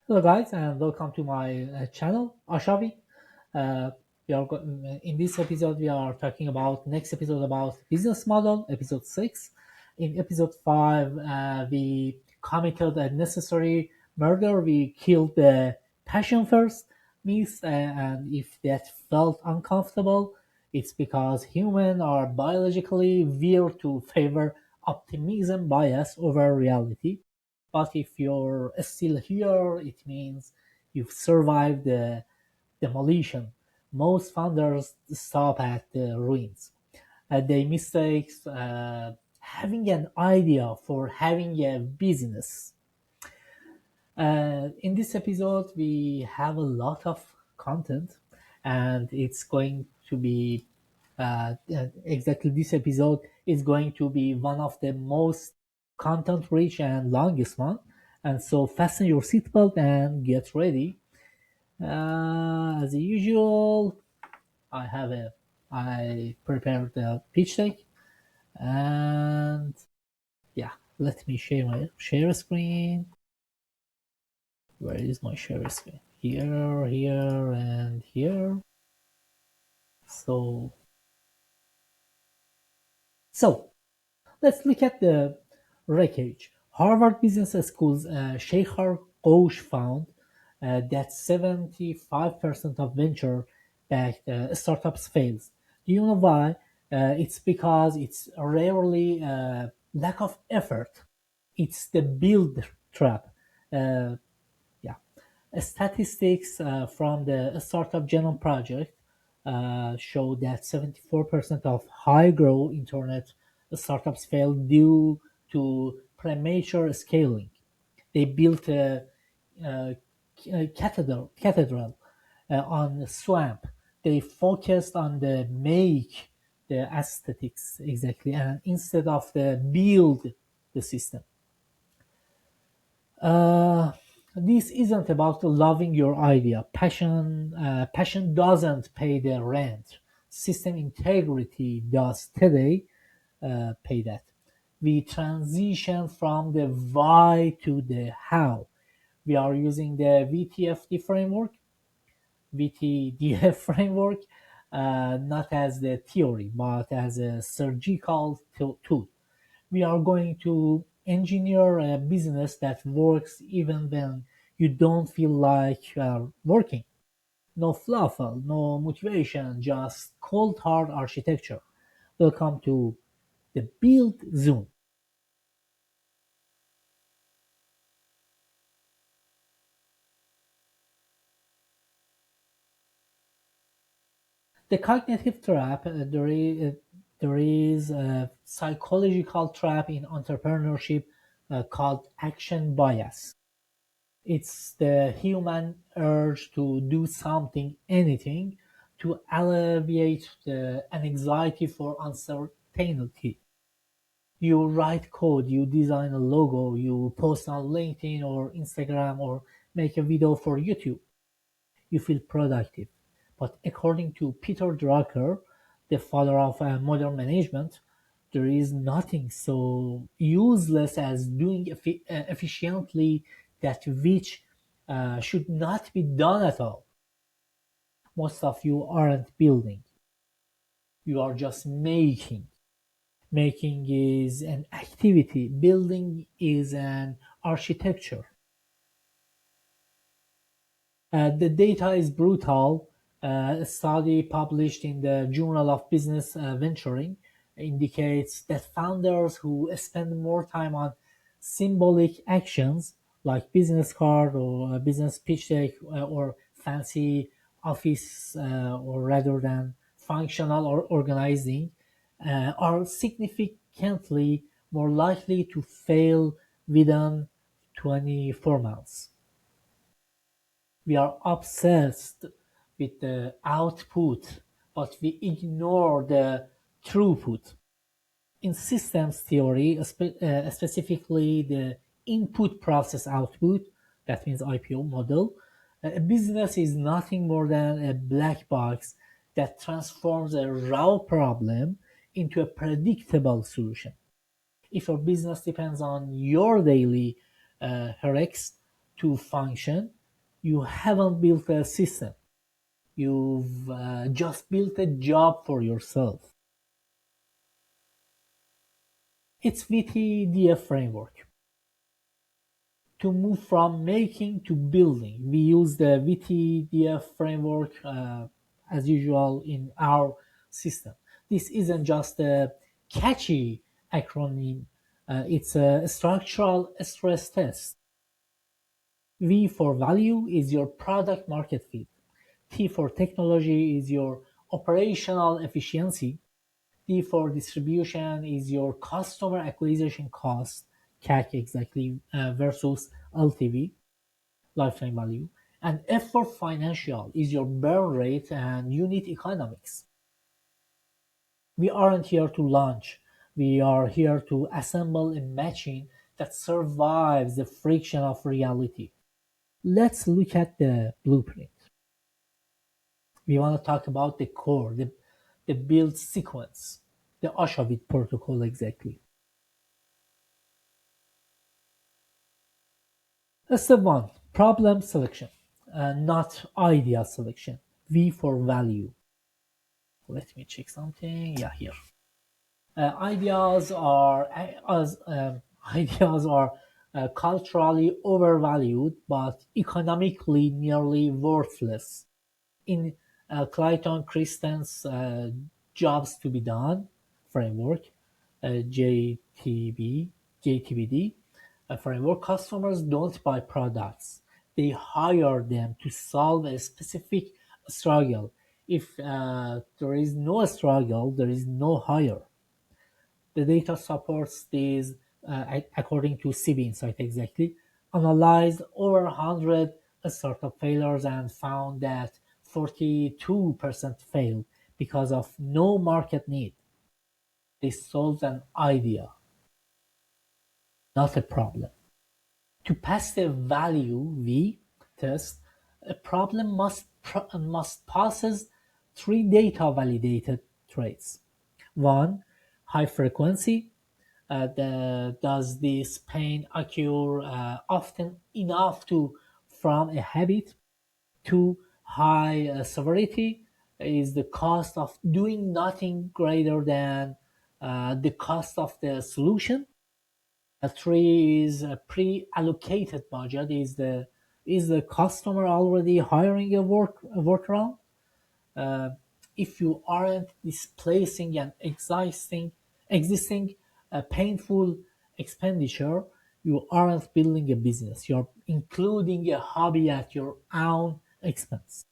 Hello, guys, and welcome to my channel, Ashavid. Uh, in this episode, we are talking about next episode about business model, episode 6. In episode 5, we committed a necessary murder. We killed the passion first myth, and if that felt uncomfortable, it's because humans are biologically weird to favor optimism bias over reality. But if you're still here, it means you've survived the demolition. Most founders stop at the ruins. They mistakes having an idea for having a business. In this episode, we have a lot of content, and it's going to be exactly this episode is going to be one of the most content rich and longest one. And so fasten your seatbelt and get ready. As usual, I prepared the pitch deck, and yeah, let me share screen. Where is my share screen? Here, here, and here. So, so let's look at the wreckage. Harvard Business School's Shekhar Ghosh found that 75% of venture-backed startups fails. Do you know why? It's because it's rarely lack of effort. It's the build trap. Uh, yeah, Statistics from the Startup Genome Project show that 74% of high growth internet startups fail due to premature scaling. They built a cathedral on swamp. They focused on the aesthetics exactly, and instead of the build the system. Uh, this isn't about loving your idea. Passion doesn't pay the rent. System integrity does today pay that. We transition from the why to the how. We are using the VTDF framework, not as the theory, but as a surgical tool. We are going to engineer a business that works even when you don't feel like you are working. No fluff, no motivation, just cold hard architecture. Welcome to the build zone. The cognitive trap, there is a psychological trap in entrepreneurship called action bias. It's the human urge to do something, anything, to alleviate the anxiety for uncertainty. You write code, you design a logo, you post on LinkedIn or Instagram or make a video for YouTube. You feel productive. But according to Peter Drucker, the father of modern management, there is nothing so useless as doing efficiently that which should not be done at all. Most of you aren't building, you are just making. Making is an activity, building is an architecture. The data is brutal. A study published in the Journal of Business Venturing indicates that founders who spend more time on symbolic actions like business card or a business pitch deck or fancy office or rather than functional or organizing are significantly more likely to fail within 24 months. We are obsessed with the output, but we ignore the throughput. In systems theory, specifically the input process output, that means IPO model, a business is nothing more than a black box that transforms a raw problem into a predictable solution. If your business depends on your daily heroics to function, You haven't built a system. You've just built a job for yourself. It's VTDF framework. To move from making to building, we use the VTDF framework as usual in our system. This isn't just a catchy acronym, it's a structural stress test. V for value is your product market fit. T for technology is your operational efficiency. D for distribution is your customer acquisition cost, CAC exactly, versus LTV, lifetime value. And F for financial is your burn rate and unit economics. We aren't here to launch. We are here to assemble a machine that survives the friction of reality. Let's look at the blueprint. We want to talk about the core, the build sequence, the Ashavid protocol exactly. Step one, problem selection, not idea selection. V for value. Let me check something. Yeah, here. Ideas are as ideas are culturally overvalued, but economically nearly worthless. In Clayton Christensen's Jobs to be Done framework, JTB, JTBD framework, customers don't buy products. They hire them to solve a specific struggle. If there is no struggle, there is no hire. The data supports this, according to CB Insight exactly, analyzed over 100 startup failures and found that 42% failed because of no market need. They solved an idea, not a problem. To pass the value V test, a problem must possess three data validated traits. One, high frequency. Does this pain occur often enough to from a habit? Two, high severity. Is the cost of doing nothing greater than the cost of the solution? Three is a pre-allocated budget. Is the customer already hiring a workaround? Uh, if you aren't displacing an existing painful expenditure, you aren't building a business. You're including a hobby at your own expense.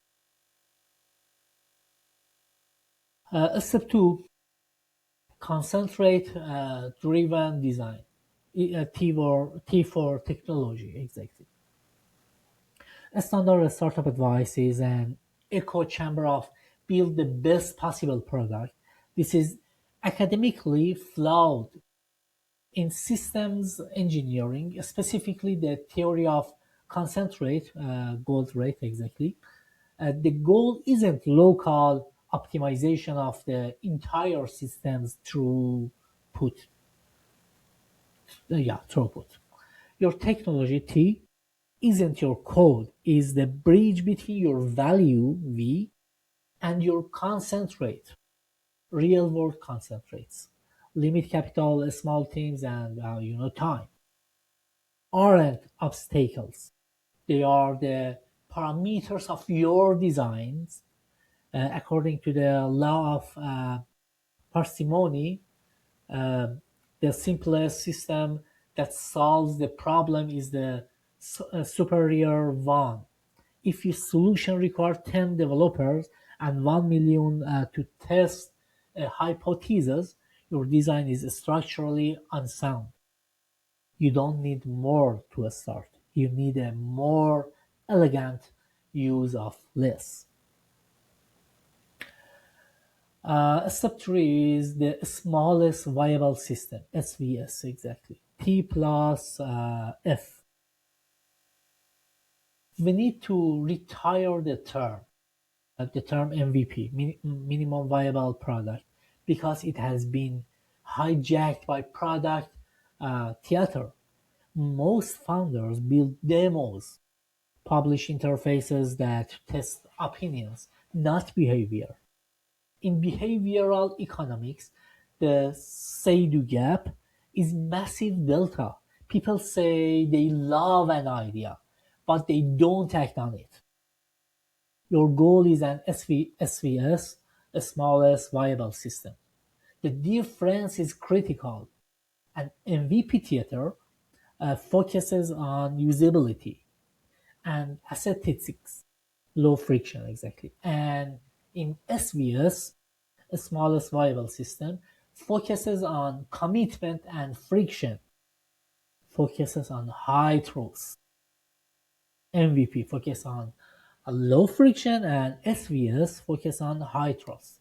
Step two, concentrate driven design. T for technology, exactly. A standard startup advice is an echo chamber of build the best possible product. This is academically flawed. In systems engineering, specifically the theory of concentrate, gold rate exactly, the goal isn't local optimization of the entire system's throughput. Your technology T isn't your code, is the bridge between your value V and your concentrate, real world concentrates. Limit capital, small teams, and time aren't obstacles. They are the parameters of your designs according to the law of parsimony. uh, the simplest system that solves the problem is the superior one. If your solution requires 10 developers and 1 million to test a hypothesis, your design is structurally unsound. You don't need more to start. You need a more elegant use of less. Step three is the smallest viable system, SVS exactly. T plus F. We need to retire the term MVP, minimum viable product, because it has been hijacked by product theater. Most founders build demos, publish interfaces that test opinions, not behavior. In behavioral economics, the say-do gap is massive delta. People say they love an idea, but they don't act on it. Your goal is an SVS, a smallest viable system. The difference is critical. An MVP theater focuses on usability and aesthetics, low friction exactly. And in SVS, a smallest viable system, focuses on commitment and friction, focuses on high truth. MVP focus on a low friction and SVS focus on high trust.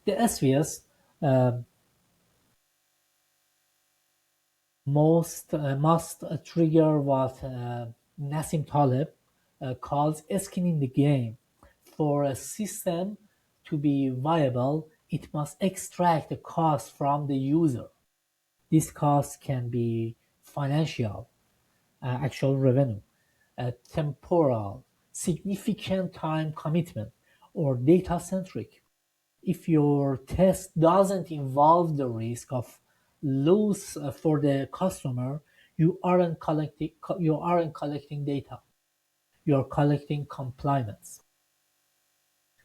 The SVS must trigger what Nassim Taleb calls skin in the game. For a system to be viable, it must extract the cost from the user. This cost can be financial, actual revenue, temporal, significant time commitment, or data centric. If your test doesn't involve the risk of loss for the customer, you aren't collecting data. You're collecting compliments.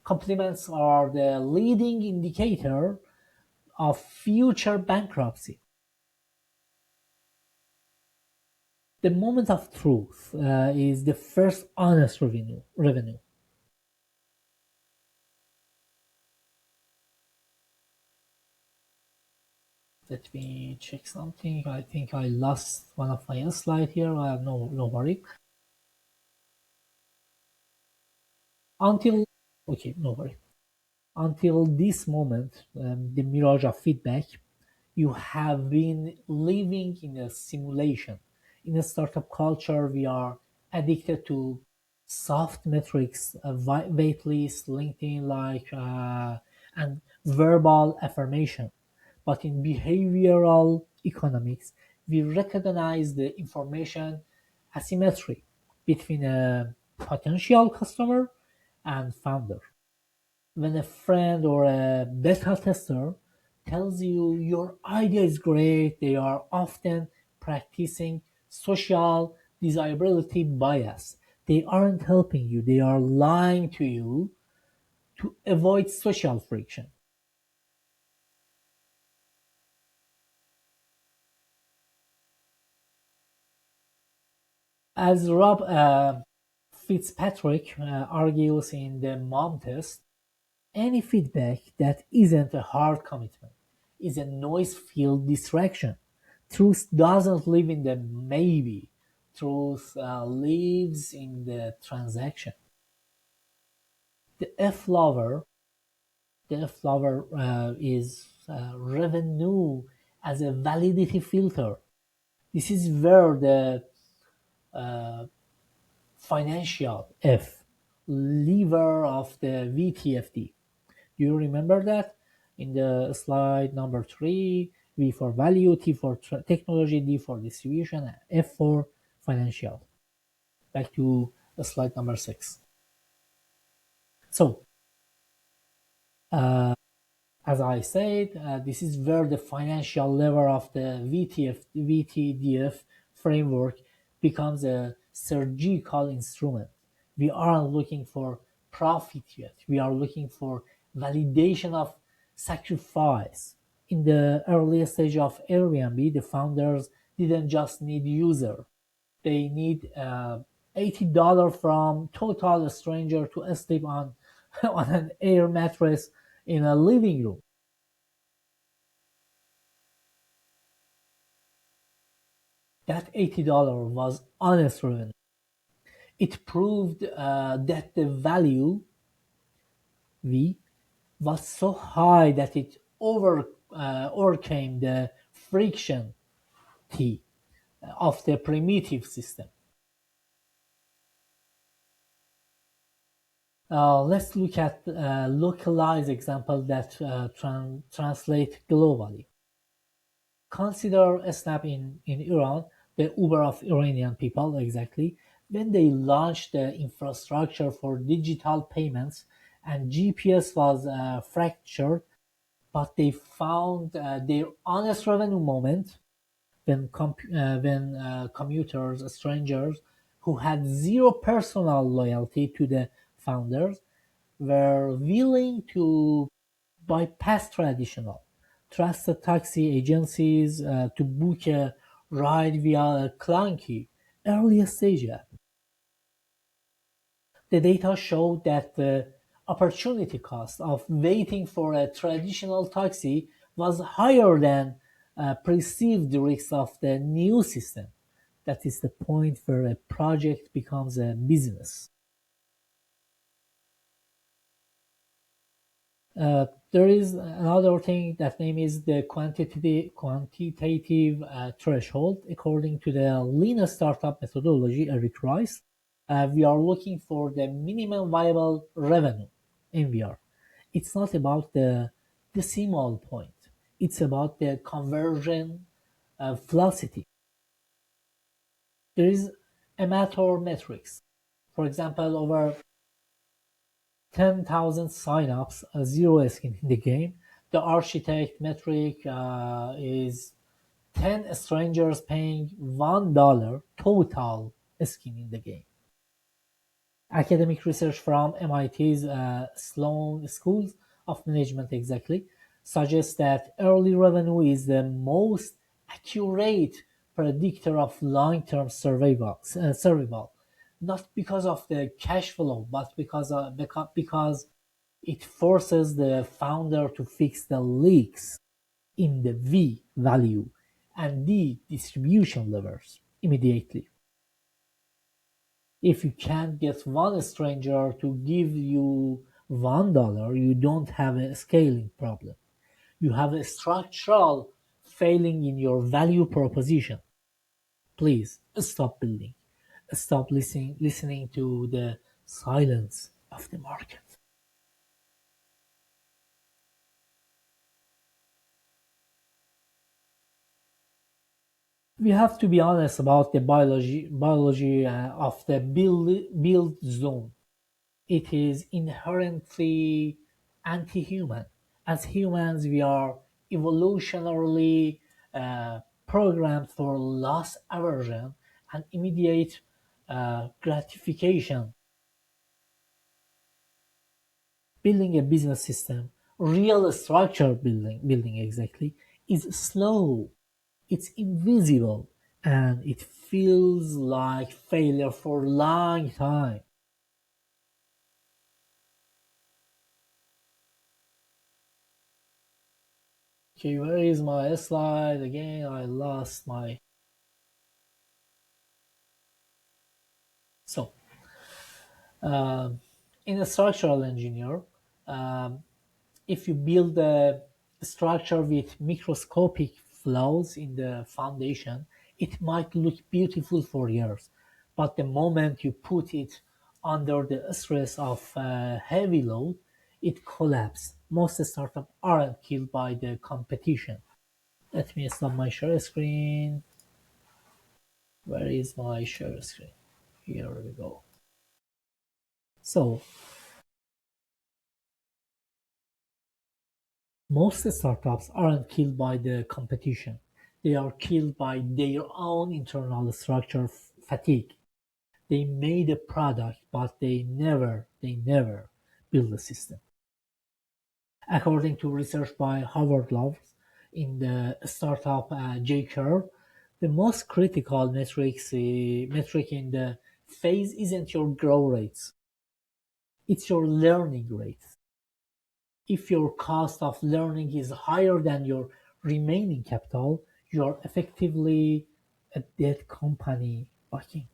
Compliments are the leading indicator of future bankruptcy. The moment of truth is the first honest revenue. Let me check something. I think I lost one of my slides here. No worry. Until okay, no worry. Until this moment, the mirage of feedback, you have been living in a simulation. In a startup culture, we are addicted to soft metrics, wait list, LinkedIn like, and verbal affirmation. But in behavioral economics, we recognize the information asymmetry between a potential customer and founder. When a friend or a beta tester tells you your idea is great, they are often practicing social desirability bias. They aren't helping you, they are lying to you to avoid social friction. As Rob Fitzpatrick argues in the mom test, any feedback that isn't a hard commitment is a noise-filled distraction. Truth doesn't live in the maybe. Truth lives in the transaction. The F lover, the F lover is revenue as a validity filter. This is where the financial F lever of the VTFD. Do you remember that in the slide number 3? V for value, T for technology, D for distribution, and F for financial. Back to slide number 6. So, as I said, this is where the financial lever of the VTDF framework becomes a surgical instrument. We aren't looking for profit yet. We are looking for validation of sacrifice. In the early stage of Airbnb, the founders didn't just need user. They need $80 from total stranger to sleep on on an air mattress in a living room. That $80 was honest revenue. It proved that the value V was so high that it overcame the friction T of the primitive system. Let's look at localized example that translate globally. Consider a Snap in Iran, the Uber of Iranian people, exactly. When they launched the infrastructure for digital payments and GPS was fractured, but they found their honest revenue moment when commuters, strangers who had zero personal loyalty to the founders, were willing to bypass traditional trusted taxi agencies to book a ride via a clunky early stage app. The data showed that the opportunity cost of waiting for a traditional taxi was higher than perceived risks of the new system. That is the point where a project becomes a business. There is another thing that name is the quantitative threshold. According to the lean startup methodology, Eric Rice, we are looking for the minimum viable revenue (MVR). It's not about the decimal point. It's about the conversion velocity. There is amateur metrics. For example, over 10,000 signups, zero skin in the game. The architect metric is 10 strangers paying $1 total skin in the game. Academic research from MIT's Sloan Schools of Management exactly suggests that early revenue is the most accurate predictor of long-term survival, not because of the cash flow, but because it forces the founder to fix the leaks in the V value and D distribution levers immediately. If you can't get one stranger to give you $1, you don't have a scaling problem. You have a structural failing in your value proposition. Please stop building. Stop listening to the silence of the market. We have to be honest about the biology of the build zone. It is inherently anti-human. As humans, we are evolutionarily programmed for loss aversion and immediate gratification. Building a business system, real structure building exactly, is slow. It's invisible and it feels like failure for a long time. Okay, where is my slide? Again, I lost my. So, um, in a structural engineer, um, if you build a structure with microscopic flaws in the foundation, it might look beautiful for years, but the moment you put it under the stress of heavy load, it collapses. Most startups aren't killed by the competition. Let me stop my share screen. Where is my share screen? Here we go. So, most startups aren't killed by the competition. They are killed by their own internal structure fatigue. They made a product, but they never build a system. According to research by Howard Love in the startup J Curve, the most critical metric in the phase isn't your growth rates, it's your learning rates. If your cost of learning is higher than your remaining capital, you are effectively a dead company. I think.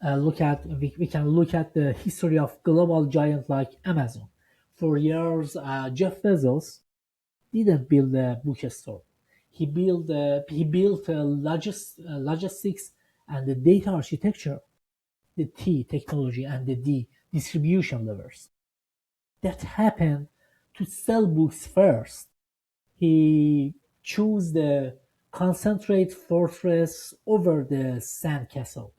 We can look at the history of global giants like Amazon. For years, Jeff Bezos didn't build a bookstore. He built logistics and the data architecture, the T technology and the D distribution levers. That happened to sell books first. He chose the concentrate fortress over the sandcastle.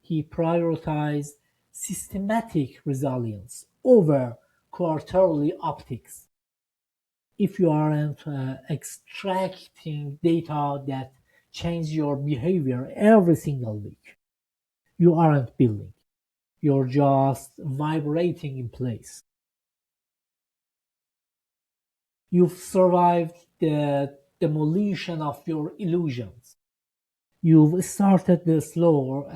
He prioritized systematic resilience over quarterly optics. If you aren't extracting data that change your behavior every single week, you aren't building. You're just vibrating in place. You've survived the demolition of your illusions. You've started the slow,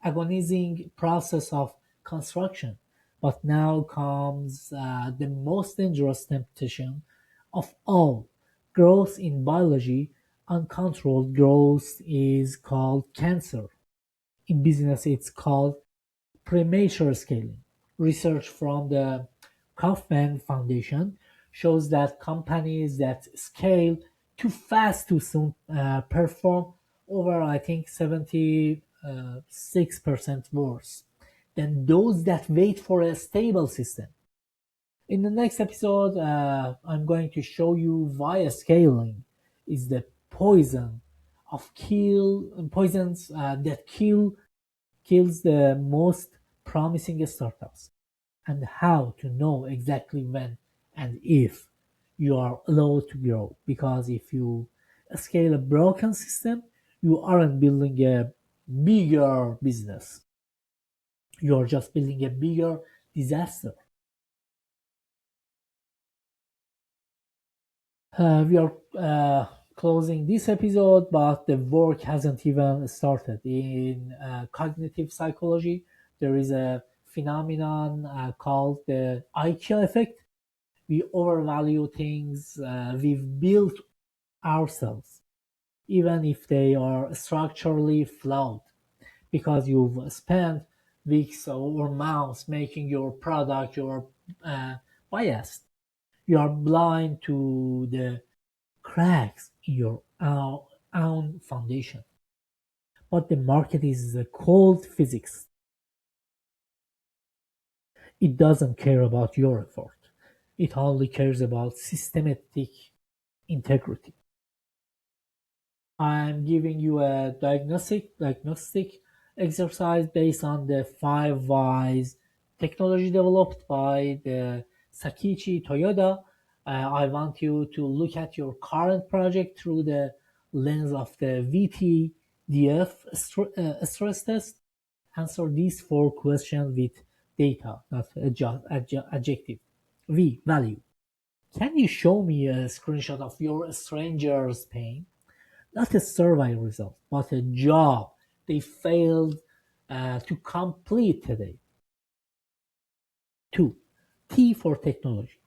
agonizing process of construction. But now comes the most dangerous temptation of all. Growth in biology, uncontrolled growth is called cancer. In business, it's called premature scaling. Research from the Kaufman Foundation shows that companies that scale too fast too soon perform over, I think, 76% worse than those that wait for a stable system. In the next episode, I'm going to show you why scaling is the poisons that kills the most promising startups, and how to know exactly when and if you are allowed to grow. Because if you scale a broken system, you aren't building a bigger business, you're just building a bigger disaster. We are closing this episode, but the work hasn't even started. In cognitive psychology, there is a phenomenon called the IQ effect. We overvalue things we've built ourselves, even if they are structurally flawed, because you've spent weeks or months making your product, you're biased. You are blind to the cracks in your own foundation. But the market is cold physics. It doesn't care about your effort. It only cares about systematic integrity. I'm giving you a diagnostic exercise based on the five whys technology developed by the Sakichi Toyoda. I want you to look at your current project through the lens of the VTDF stress test. Answer these four questions with data, not adjective. V, value. Can you show me a screenshot of your stranger's pain? Not a survey result, but a job they failed to complete today. Two, T for technology.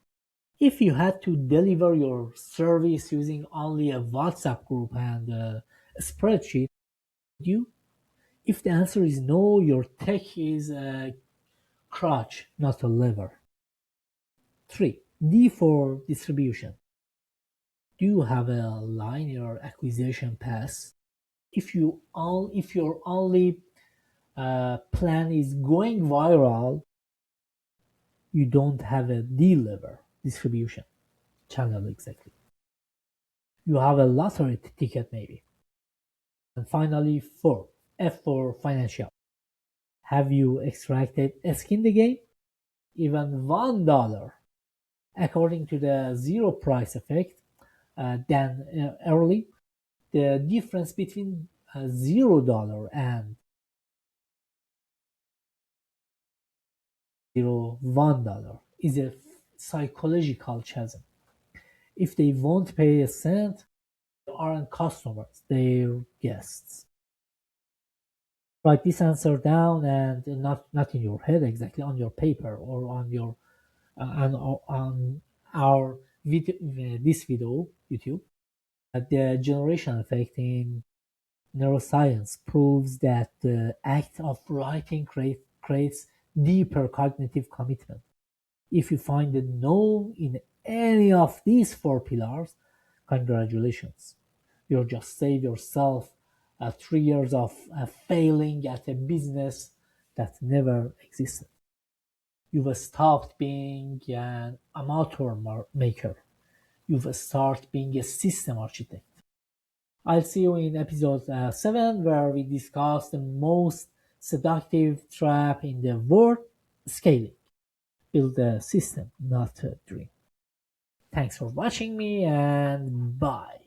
If you had to deliver your service using only a WhatsApp group and a spreadsheet, would you? If the answer is no, your tech is a crutch, not a lever. Three, D for distribution. Do you have a linear acquisition path? If your only plan is going viral, you don't have a D-lever distribution channel exactly. You have a lottery ticket maybe. And finally, four, F for financial. Have you extracted a skin in the game? Even $1, according to the zero price effect, then early, the difference between $0 and $1 is a psychological chasm. If they won't pay a cent, they aren't customers, they're guests. Write this answer down, and not in your head exactly, on your paper or on your on our this video YouTube. The generation effect in neuroscience proves that the act of writing creates deeper cognitive commitment. If you find a no in any of these four pillars, congratulations. You just saved yourself 3 years of failing at a business that never existed. You've stopped being an amateur maker. You've started being a system architect. I'll see you in episode 7, where we discuss the most seductive trap in the word scaling. Build a system, not a dream. Thanks for watching me, and bye.